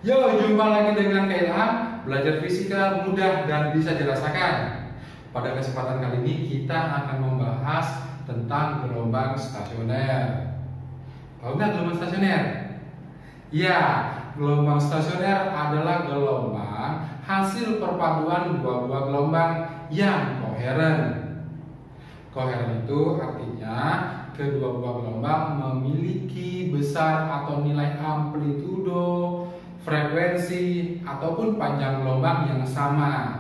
Yo, jumpa lagi dengan Kak Ilham. Belajar fisika mudah dan bisa dirasakan. Pada kesempatan kali ini kita akan membahas tentang gelombang stasioner. Tahu nggak gelombang stasioner? Ya, gelombang stasioner adalah gelombang hasil perpaduan dua buah gelombang yang koheren. Koheren itu artinya kedua buah gelombang memiliki besar atau nilai amplitudo, frekuensi, ataupun panjang gelombang yang sama.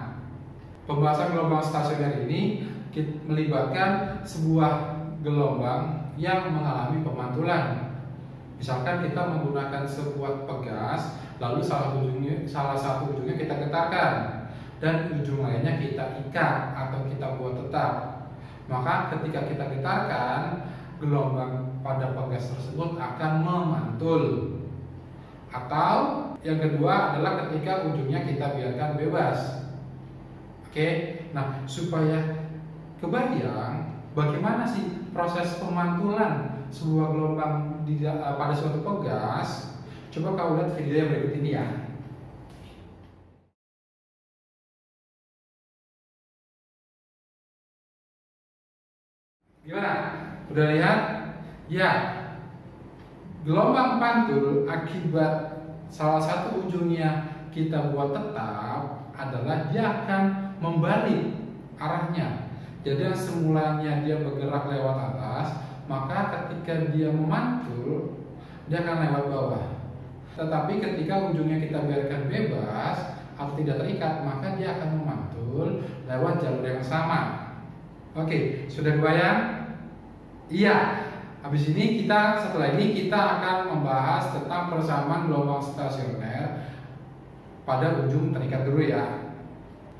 Pembahasan gelombang stasioner ini melibatkan sebuah gelombang yang mengalami pemantulan. Misalkan kita menggunakan sebuah pegas, lalu salah satu ujungnya kita getarkan dan ujung lainnya kita ikat atau kita buat tetap. Maka ketika kita getarkan, gelombang pada pegas tersebut akan memantul. Atau yang kedua adalah ketika ujungnya kita biarkan bebas. Oke, nah supaya kebayang bagaimana sih proses pemantulan sebuah gelombang pada suatu pegas, coba kau lihat video yang berikut ini ya. Gimana? Udah lihat? Ya, gelombang pantul akibat salah satu ujungnya kita buat tetap adalah dia akan membalik arahnya. Jadi yang semulanya dia bergerak lewat atas, maka ketika dia memantul, dia akan lewat bawah. Tetapi ketika ujungnya kita biarkan bebas atau tidak terikat, maka dia akan memantul lewat jalur yang sama. Oke, sudah kebayang? Iya. Habis ini setelah ini kita akan membahas tentang persamaan gelombang stasioner pada ujung terikat dulu ya.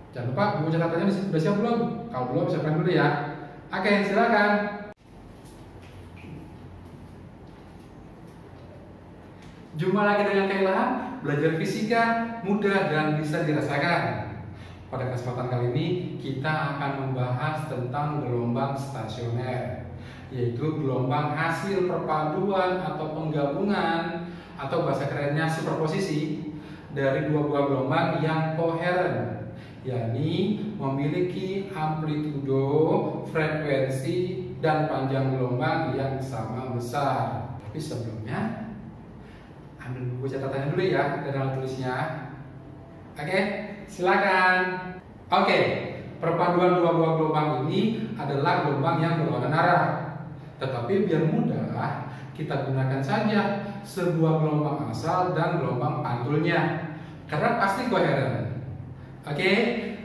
Jangan lupa buku catatannya sudah siap belum? Kalau belum siapkan dulu ya. Oke, silakan. Jumpa lagi dengan Kak Ilham. Belajar fisika mudah dan bisa dirasakan. Pada kesempatan kali ini kita akan membahas tentang gelombang stasioner, yaitu gelombang hasil perpaduan atau penggabungan atau bahasa kerennya superposisi dari dua buah gelombang yang koheren, yakni memiliki amplitudo, frekuensi, dan panjang gelombang yang sama besar. Tapi sebelumnya ambil buku catatannya dulu ya dan alat tulisnya. Oke, silakan. Oke, perpaduan dua buah gelombang ini adalah gelombang yang berlawanan arah. Tetapi biar mudah, kita gunakan saja sebuah gelombang asal dan gelombang pantulnya, karena pasti koheren. Oke,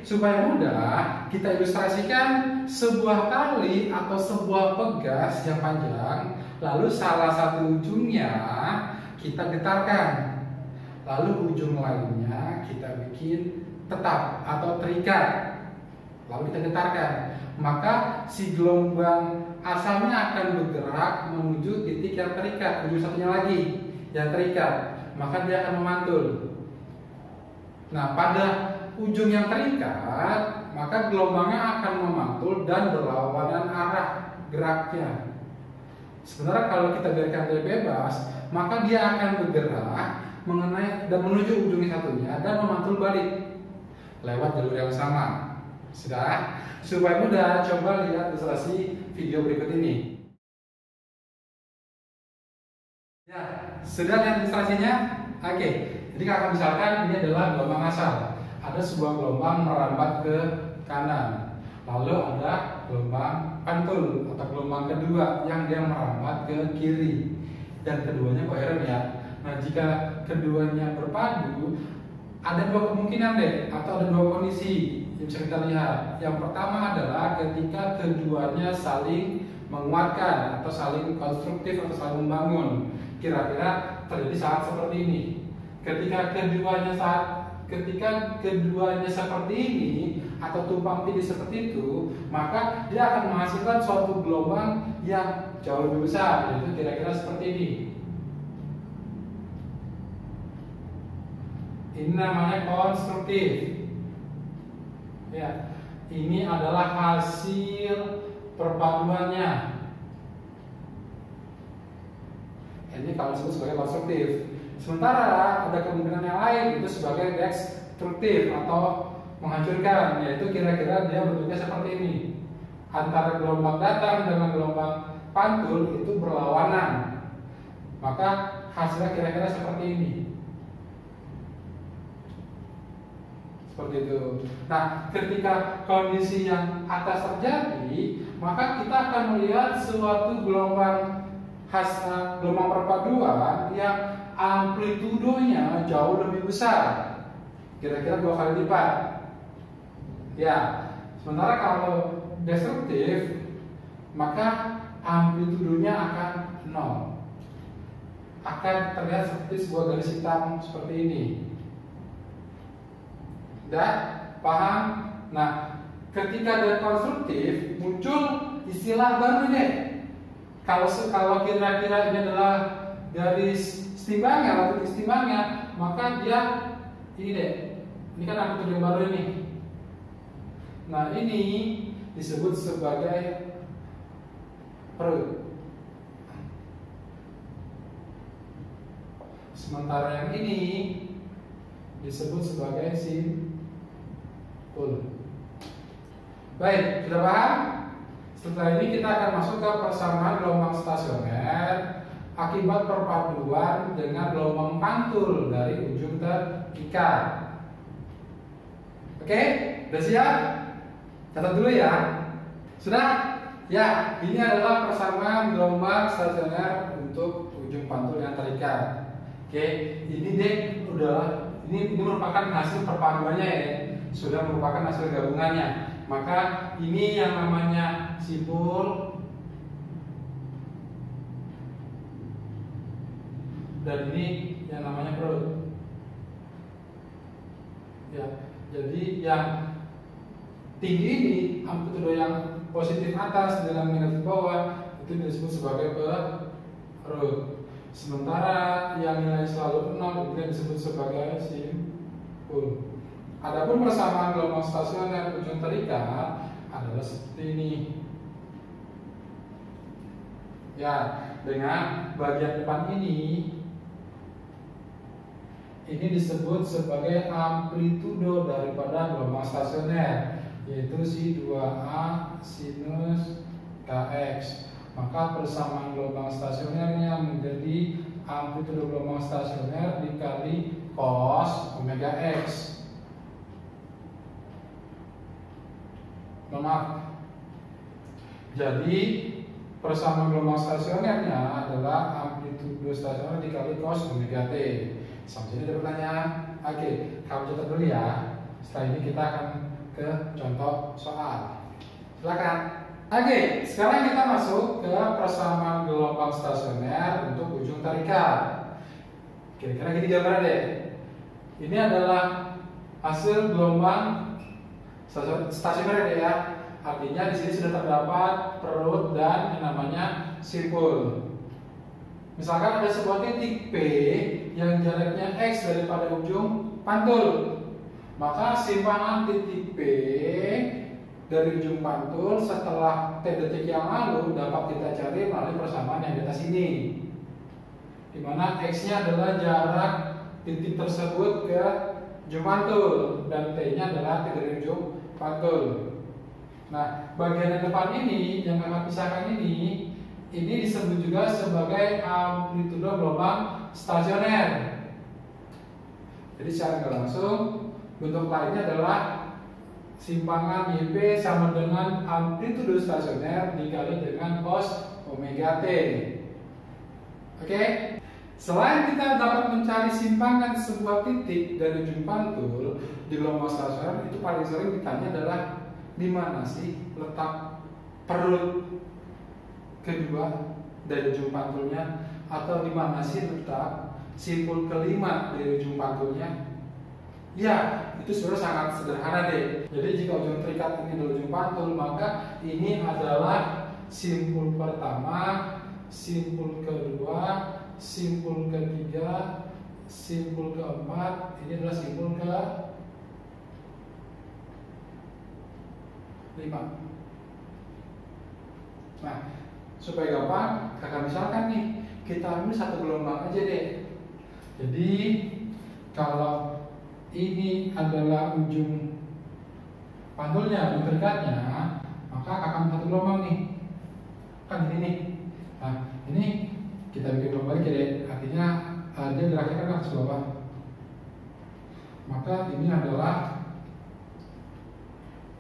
supaya mudah, kita ilustrasikan sebuah tali atau sebuah pegas yang panjang, lalu salah satu ujungnya kita getarkan, lalu ujung lainnya kita bikin tetap atau terikat, lalu kita getarkan. Maka si gelombang asalnya akan bergerak menuju titik yang terikat, ujung satunya lagi yang terikat, maka dia akan memantul. Nah, pada ujung yang terikat, maka gelombangnya akan memantul dan berlawanan arah geraknya. Sebenarnya kalau kita biarkan dia bebas, maka dia akan bergerak mengenai dan menuju ujung satunya dan memantul balik lewat jalur yang sama. Sudah? Supaya mudah, coba lihat ilustrasi video berikut ini. Ya, sudah lihat ilustrasinya? Oke, jadi kalau misalkan ini adalah gelombang asal, ada sebuah gelombang merambat ke kanan, lalu ada gelombang pantul atau gelombang kedua yang dia merambat ke kiri, dan keduanya koheren ya. Nah, jika keduanya berpadu, ada dua kemungkinan atau ada dua kondisi yang bisa kita lihat. Yang pertama adalah ketika keduanya saling menguatkan atau saling konstruktif atau saling membangun. Kira-kira terjadi saat seperti ini. Ketika keduanya seperti ini atau tumpang tindih seperti itu, maka dia akan menghasilkan suatu gelombang yang jauh lebih besar, yaitu kira-kira seperti ini. Ini namanya konstruktif. Ya, ini adalah hasil perpaduannya. Ini kalau disebut sebagai konstruktif. Sementara ada kemungkinan yang air itu sebagai destruktif atau menghancurkan, yaitu kira-kira dia bentuknya seperti ini. Antara gelombang datang dengan gelombang pantul itu berlawanan, maka hasilnya kira-kira seperti ini. Seperti itu. Nah, ketika kondisi yang atas terjadi, maka kita akan melihat suatu gelombang gelombang perpaduan yang amplitudonya jauh lebih besar, kira-kira 2 kali lipat. Ya, sementara kalau destruktif, maka amplitudonya akan 0. Akan terlihat seperti sebuah garis hitam seperti ini. Udah paham? Nah, ketika dia konstruktif, muncul istilah baru deh. Kalau kira-kira ini adalah garis setimbangnya atau titik setimbangnya, maka dia ini deh. Ini kan amplitudo yang baru ini. Nah, ini disebut sebagai perut. Sementara yang ini disebut sebagai simpul. Baik, sudah paham? Setelah ini kita akan masuk ke persamaan gelombang stasioner akibat perpaduan dengan gelombang pantul dari ujung terikat. Oke, sudah siap? Catat dulu ya. Sudah? Ya, ini adalah persamaan gelombang stasioner untuk ujung pantul yang terikat. Oke, ini deh ini merupakan hasil perpaduannya ya. Sudah merupakan hasil gabungannya. Maka ini yang namanya simpul dan ini yang namanya perut. Ya, jadi yang tinggi ini amplitudo yang positif atas dengan negatif bawah itu disebut sebagai perut. Sementara yang nilai selalu 0 itu disebut sebagai simpul. Adapun persamaan gelombang stasioner ujung terikat adalah seperti ini. Ya, dengan bagian depan ini disebut sebagai amplitudo daripada gelombang stasioner, yaitu Si2A sinus Kx. Maka persamaan gelombang stasionernya menjadi amplitudo gelombang stasioner dikali cos omega x. Maaf. Jadi persamaan gelombang stasionernya adalah amplitudo stasioner dikali cos omega t. Sampai sini ada pertanyaan? Oke, kamu catat dulu ya. Setelah ini kita akan ke contoh soal. Silakan. Oke, sekarang kita masuk ke persamaan gelombang stasioner untuk ujung terikat. Kira-kira gini gambaran deh. Ini adalah hasil gelombang stasioner ya. Artinya di sini sudah terdapat perut dan yang namanya simpul. Misalkan ada sebuah titik P yang jaraknya X daripada ujung pantul. Maka simpangan titik P dari ujung pantul setelah T detik yang lalu dapat kita cari melalui persamaan yang di atas ini, di mana X-nya adalah jarak titik tersebut ke ujung pantul dan T-nya adalah T dari ujung pantul. Nah, bagian yang depan ini yang akan pisahkan ini disebut juga sebagai amplitudo gelombang stasioner. Jadi secara nggak langsung bentuk lainnya adalah simpangan YP sama dengan amplitudo stasioner dikali dengan cos omega T. Oke? Selain kita dapat mencari simpangan sebuah titik dari ujung pantul di gelombang stasioner, itu paling sering ditanya adalah di mana sih letak perut kedua dari ujung pantulnya, atau di mana sih letak simpul kelima dari ujung pantulnya. Ya, itu sebenarnya sangat sederhana deh. Jadi jika ujung terikat ini adalah ujung pantul, maka ini adalah simpul pertama, simpul kedua, simpul ketiga, simpul keempat. Ini adalah simpul ke 5. Nah, supaya gampang, kakak misalkan nih, kita ambil satu gelombang aja deh. Jadi Kalau ini adalah ujung pantulnya, ujung terikatnya, maka akan satu gelombang nih. Kan ini nih. Nah, ini kita bikin gelombang balik ya, artinya dia geraknya kan ke atas bawah. Maka ini adalah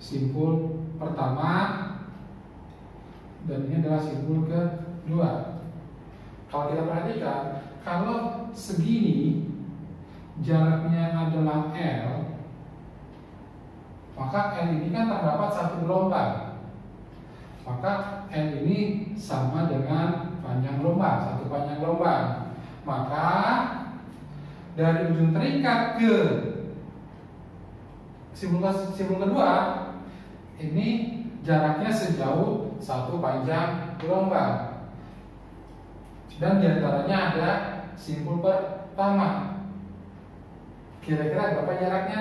simpul pertama dan ini adalah simpul kedua. Kalau kita perhatikan, kalau segini jaraknya adalah L, maka L ini kan terdapat satu gelombang. Maka L ini sama dengan panjang gelombang, satu panjang gelombang. Maka dari ujung terikat ke simpul kedua ini jaraknya sejauh satu panjang gelombang. Dan diantaranya ada simpul pertama. Kira-kira berapa jaraknya?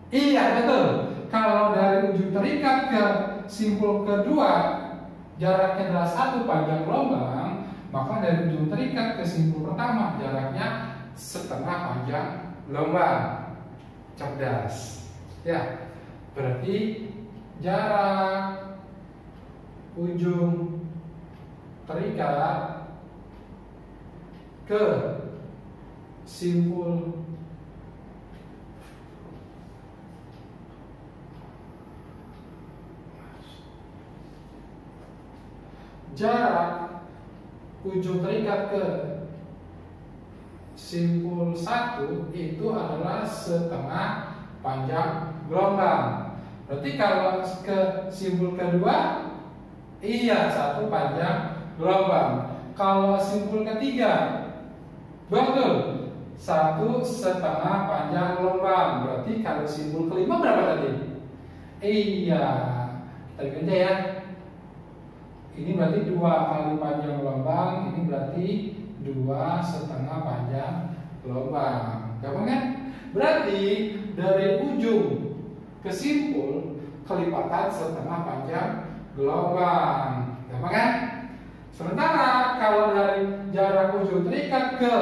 Iya, betul. Kalau dari ujung terikat ke simpul kedua jaraknya adalah satu panjang gelombang, maka dari ujung terikat ke simpul pertama jaraknya setengah panjang gelombang. Cerdas. Ya, berarti jarak ujung terikat ke simpul jarak ujung terikat ke simpul 1 itu adalah setengah panjang gelombang. Berarti kalau ke simpul kedua, iya satu panjang gelombang. Kalau simpul ketiga, betul, satu setengah panjang gelombang. Berarti kalau simpul kelima berapa tadi? Iya, kita bikin aja ya. Ini berarti 2 kali panjang gelombang, ini berarti 2 setengah panjang gelombang. Gampang kan? Berarti dari ujung ke simpul kelipatan setengah panjang gelombang. Gampang kan? Sementara kalau dari jarak ujung terikat ke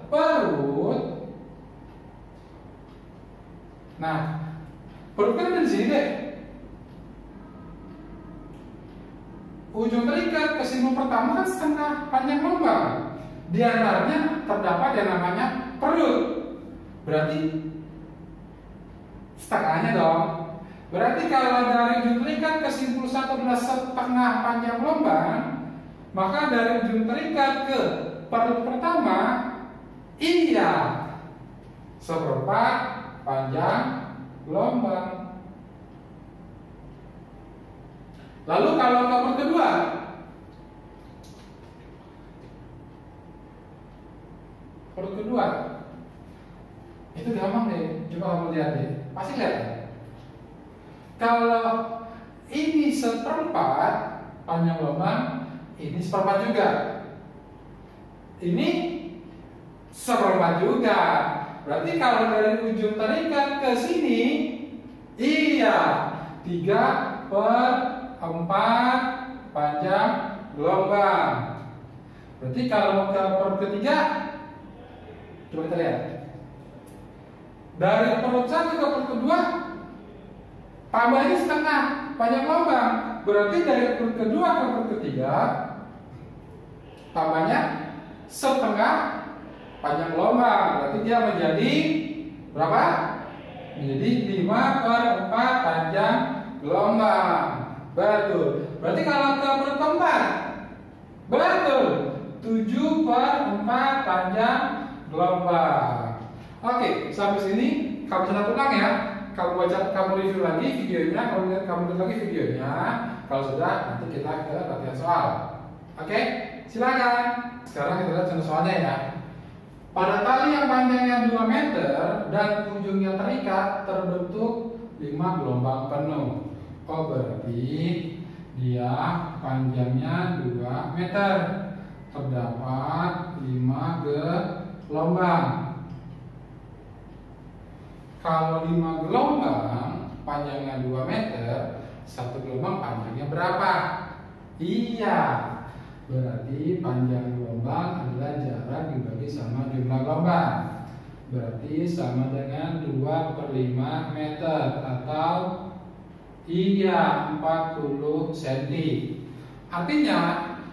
perut, nah perut kan ada di sini deh. Ujung terikat ke simpul pertama kan setengah panjang gelombang. Di antaranya terdapat yang namanya perut. Berarti setengahnya dong. Berarti kalau dari ujung terikat ke simpul 1 adalah setengah panjang gelombang, maka dari ujung terikat ke perut pertama, iya seperempat panjang gelombang. Lalu kalau ke perut kedua, itu gampang deh. Coba kamu lihat deh, pasti lihat ya. Kalau ini seperempat panjang gelombang, ini seperempat juga. Ini seperempat juga. Berarti kalau dari ujung terikat ke sini, iya 3/4 panjang gelombang. Berarti kalau ke perut ketiga, coba kita lihat. Dari perut 1 ke perut kedua, tambahnya setengah panjang gelombang. Berarti dari perut kedua ke perut ketiga, tambahnya setengah panjang gelombang. Berarti dia menjadi berapa? Menjadi 5/4 panjang gelombang. Betul. Berarti kalau ke perut keempat, betul, 7/4 panjang gelombang. Oke, sampai sini kamu catat ulang ya. Kamu baca, kamu review lagi videonya, kamu lihat lagi videonya. Kalau sudah, nanti kita ke latihan soal. Oke, silakan. Sekarang kita lihat contoh soalnya ya. Pada tali yang panjangnya 2 meter dan ujungnya terikat terbentuk 5 gelombang penuh. Oh, berarti dia panjangnya 2 meter. Terdapat 5 gelombang. Kalau 5 gelombang panjangnya 2 meter, 1 gelombang panjangnya berapa? Iya, berarti panjang gelombang adalah jarak dibagi sama jumlah gelombang. berarti sama dengan 2/5 meter atau iya 40 cm. Artinya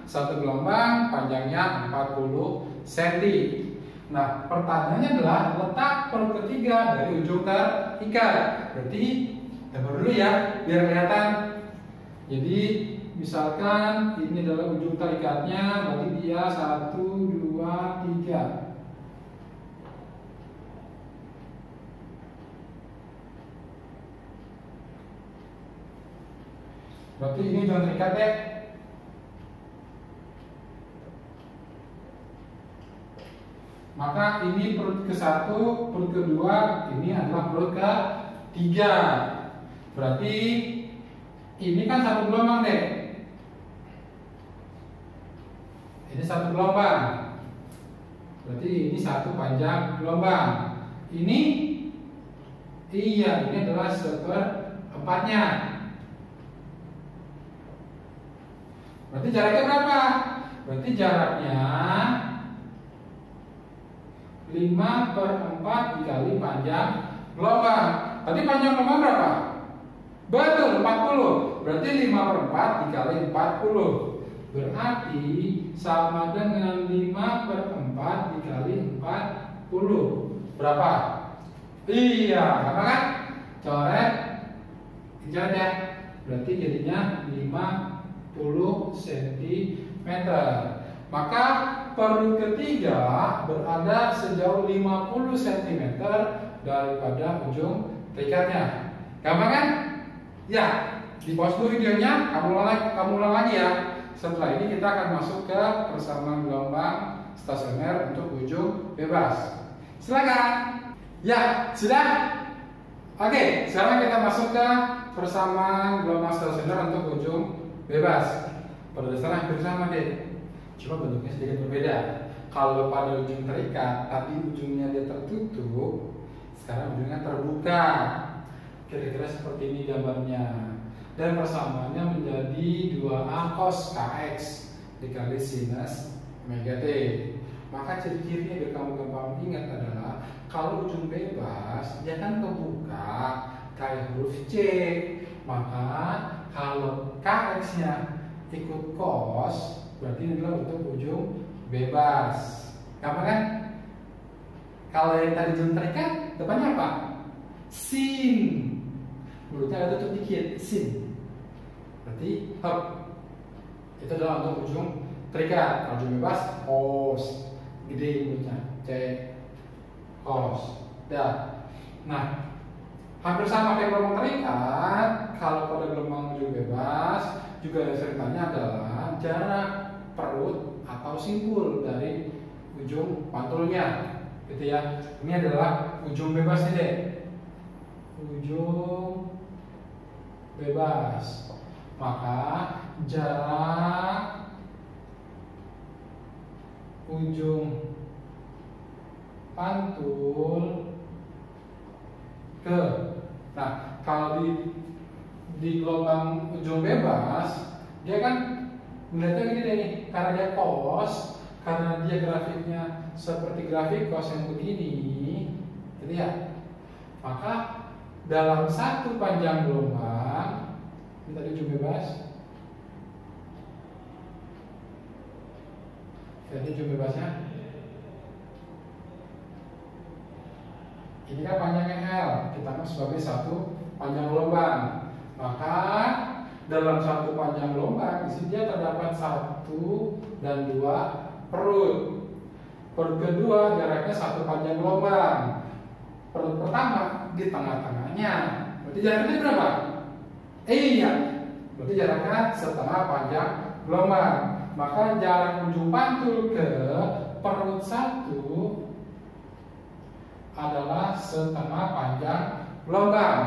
satu gelombang panjangnya 40 cm. Nah, pertanyaannya adalah letak perut ketiga dari ujung terikat. Berarti gambar dulu ya, biar kelihatan. Jadi misalkan ini adalah ujung terikatnya, berarti dia 1, 2, 3. Berarti ini ujung terikat deh. Maka ini perut ke-1, perut kedua, ini adalah perut ke-3. Berarti ini kan satu gelombang deh. Ini satu gelombang. Berarti ini satu panjang gelombang. Ini iya, ini adalah 1/4-nya. Berarti jaraknya berapa? Berarti jaraknya 5/4 dikali panjang gelombang. Tadi panjang gelombang berapa? Betul, 40. Berarti 5/4 dikali 40. Berarti sama dengan 5/4 dikali 40. Berapa? Iya, apa kan? Coret. Coret ya. Berarti jadinya 50 cm. Maka perut ketiga berada sejauh 50 cm daripada ujung terikatnya. Gampang kan? Ya, di pause dulu videonya, kamu ulang lagi ya. Setelah ini kita akan masuk ke persamaan gelombang stasioner untuk ujung bebas. Silakan. Ya, sudah? Oke, sekarang kita masuk ke persamaan gelombang stasioner untuk ujung bebas. Pada dasarnya hampir sama deh. Cuma bentuknya sedikit berbeda. Kalau pada ujung terikat, tapi ujungnya dia tertutup, sekarang ujungnya terbuka. Kira-kira seperti ini gambarnya. Dan persamaannya menjadi 2A cos KX dikali sinus omega T. Maka ciri-cirinya biar kamu gampang ingat adalah kalau ujung bebas dia kan kebuka kayak huruf C. Maka kalau KX-nya ikut cos, berarti ini adalah untuk ujung bebas. Gampang kan? Kalau yang tadi ujung terikat, depannya apa? Sin. Mulutnya ada tutup dikit, sin. Berarti hop. Itu adalah untuk ujung terikat. Kalau ujung bebas, cos. Gede mulutnya, C, cos. Dah. Nah, hampir sama kayak gelombang terikat. Kalau pada gelombang ujung bebas, juga ada ceritanya adalah jarak perut atau simpul dari ujung pantulnya, gitu ya. Ini adalah ujung bebasnya deh, ujung bebas. Maka jarak ujung pantul ke, nah kalau di gelombang ujung bebas dia kan melihatnya gini deh nih, karena dia cos, karena dia grafiknya seperti grafik cos yang begini, gitu ya. Maka dalam satu panjang gelombang, ini tadi ujung bebas, jadi ujung bebasnya ini kan panjangnya L, kita anggap sebagai satu panjang gelombang. Maka dalam satu panjang gelombang, di sini dia terdapat 1 dan 2 perut. Perut kedua jaraknya satu panjang gelombang. Perut pertama di tengah-tengahnya. Berarti jaraknya berapa? Iya. Berarti jaraknya setengah panjang gelombang. Maka jarak ujung pantul ke perut 1 adalah setengah panjang gelombang.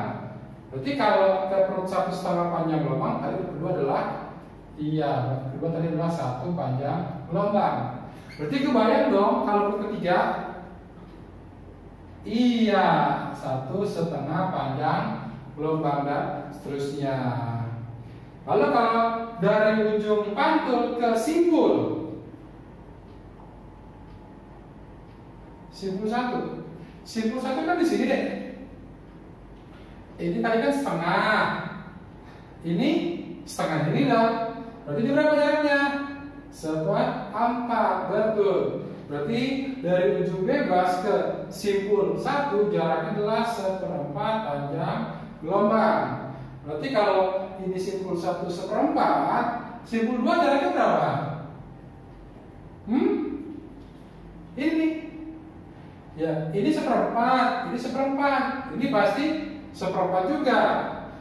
Berarti kalau ke perut 1 setengah panjang gelombang, tadi kedua adalah kedua tadi adalah 1 panjang gelombang. Berarti kebayang dong kalau perut ketiga, 1 setengah panjang gelombang dan seterusnya. Lalu kalau dari ujung pantul ke simpul 1, Simpul 1 kan di sini deh. Ini tadi kan setengah. Ini setengah ini dong. Berarti ini berapa jaraknya? 4, betul. Berarti dari ujung bebas ke simpul 1 jaraknya adalah 1/4 panjang gelombang. Berarti kalau ini simpul 1 1/4, simpul 2 jaraknya berapa? Ini. Ya, ini 1/4, ini 1/4. Ini pasti 1/4 juga.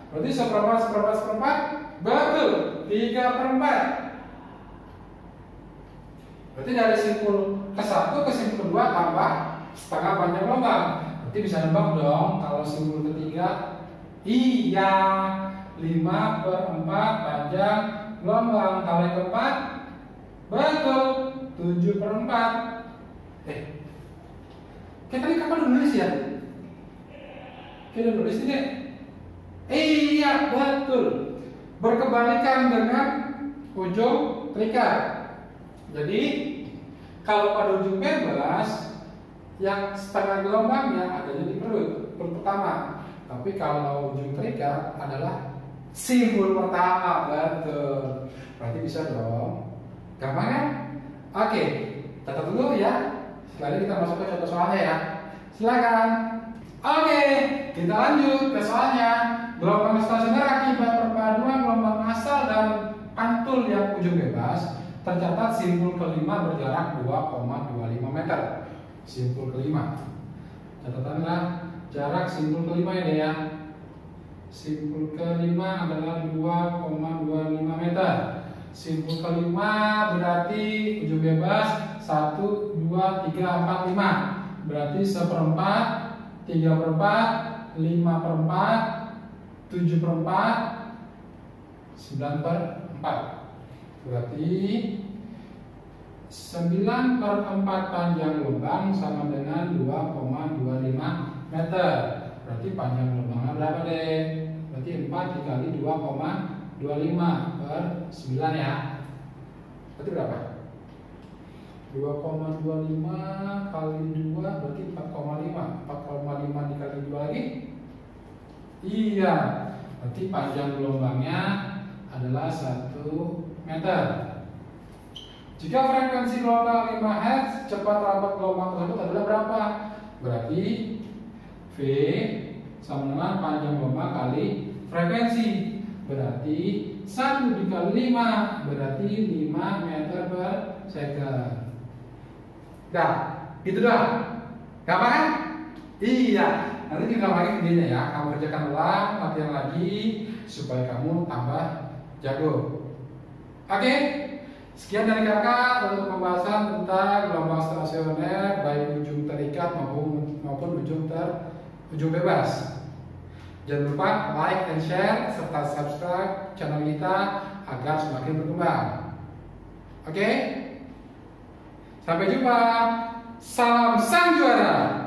Berarti 1/4, betul. 3/4. Berarti dari simpul ke-1 ke simpul ke-2 tambah setengah panjang gelombang. Berarti bisa nebak dong kalau simpul ketiga. Iya, 5/4 panjang gelombang. Kalau yang keempat, betul, 7/4. Kita tadi kapan nulis ya? Kita nulis ini. Iya, betul. Berkebalikan dengan ujung terikat. Jadi kalau pada ujung bebas yang setengah gelombangnya adanya di perut pertama. Tapi kalau ujung terikat adalah simpul pertama, betul. Berarti bisa dong. Gampang kan? Oke, catat dulu ya. Setelah kita masuk ke contoh soalnya ya. Silakan. Oke, kita lanjut ke soalnya. Gelombang stasioner akibat perpaduan gelombang asal dan pantul yang ujung bebas tercatat simpul kelima berjarak 2,25 meter. Simpul kelima. Catatanlah jarak simpul kelima ini ya. Simpul kelima adalah 2,25 meter. Simpul kelima berarti ujung bebas 1, 2, 3, 4, 5. Berarti 1/4, 3/4, 5/4, 7/4, 9/4. Berarti 9/4 panjang gelombang sama dengan 2,25 meter. Berarti panjang gelombangnya berapa deh? Berarti 4 dikali 2,25 per 9 ya. Berarti berapa? 2,25 kali 2 berarti 4,5. 4,5 dikali 2 lagi? Iya. Berarti panjang gelombangnya adalah 1 meter. Jika frekuensi gelombang 5 Hz, cepat rambat gelombang tersebut adalah berapa? Berarti V sama dengan panjang gelombang kali frekuensi. Berarti 1 dikali 5 berarti 5 meter per second. Dah, itu doang. Gampang kan? Iya. Nanti kita lagi videonya ya. Kamu kerjakan ulang, latihan lagi supaya kamu tambah jago. Oke, sekian dari kakak untuk pembahasan tentang gelombang stasioner baik ujung terikat maupun ujung bebas. Jangan lupa like and share serta subscribe channel kita agar semakin berkembang. Oke, sampai jumpa. Salam sang juara.